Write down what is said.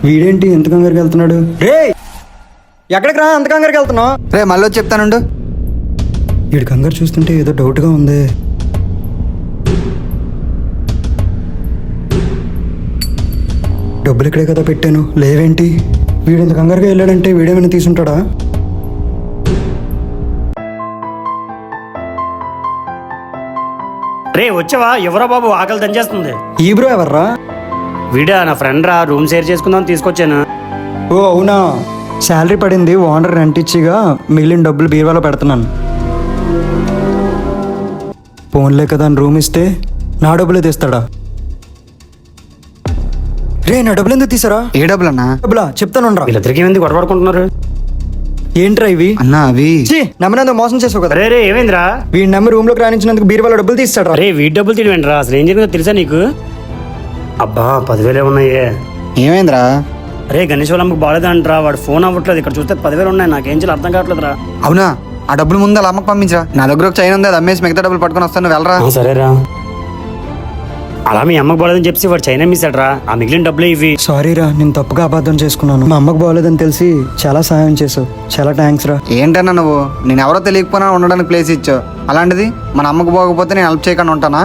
వీడేంటి ఎంత కంగారికి వెళ్తున్నాడు? రే ఎక్కడికి రా, అంత కంగారికి వెళ్తున్నావు? రే మళ్ళీ వచ్చి చెప్తానుండు. వీడి కంగారు చూస్తుంటే ఏదో డౌట్గా ఉంది. డబ్బులు ఇక్కడే కదా పెట్టాను, లేవేంటి? వీడు ఇంత కంగారుగా వెళ్ళాడంటే వీడేమైనా తీసుంటాడా? రే వచ్చావా? ఎవరా బాబు, ఆకలి దంచేస్తుంది. ఈ బ్రో ఎవర్రా? వీడా నా ఫ్రెండ్ రా, రూమ్ షేర్ చేసుకుందాం తీసుకొచ్చాను. ఓ అవునా, శాలరీ పడింది, ఓనర్ రెంట్ ఇచ్చిగా మిగిలిన డబ్బులు బీరువాలో పెడుతున్నాను. ఫోన్లే కదా అని రూమ్ ఇస్తే నా డబ్బులే తీస్తాడా? రే నా డబ్బులు ఎందుకు తీసారా? ఏ డబ్బులు అన్నా? డబ్బులా చెప్తాను. వీళ్ళిద్దరికి ఏమైంది గొడవ పడుకుంటున్నారు? ఏంట్రా ఇవి? అన్నా అవి నమ్మనందుకు మోసం చేసావు కదా. రే రే ఏమైందిరా? వీడి నమ్మి రూమ్ లోకి రాణించినందుకు బీరువాలో డబ్బులు తీస్తాడు. రే వీడి డబ్బులు తీయమంటారా? అసలు ఏం జరిగిందో తెలుసా నీకు? అబ్బా 10,000 ఉన్నాయే. ఏమైందిరా? రే గణేష్ వాళ్ళ అమ్మకు బాగాలేదంటరా, వాడు ఫోన్ అవ్వట్లేదు. ఇక్కడ చూస్తే 10,000 ఉన్నాయి. నాకేం చేయాలి అర్థం కావట్లేదురా. అవునా, ఆ డబ్బులు ముందు అలా అమ్మకు పంపించరా. నా దగ్గర ఒక చైన్ ఉంది, అది అమ్మేసి మిగతా డబ్బులు పట్టుకొని వస్తాను, వెళ్ళరా. సరేరా. అలా మీ అమ్మకు బాగాలేదని చెప్పి వాడు చైనా మిస్సాడరా. ఆ మిగిలిన డబ్బులే ఇవి. సారీ రా, నేను తప్పుగా అబద్ధం చేసుకున్నాను. మా అమ్మకు బాగోలేదని తెలిసి చాలా సహాయం చేసావు, చాలా థ్యాంక్స్ రా. ఏంటన్నా నువ్వు, నేను ఎవరో తెలియకపోయినా ఉండడానికి ప్లేస్ ఇచ్చావు, అలాంటిది మన అమ్మకు పోకపోతే నేను హెల్ప్ చేయకుండా ఉంటానా?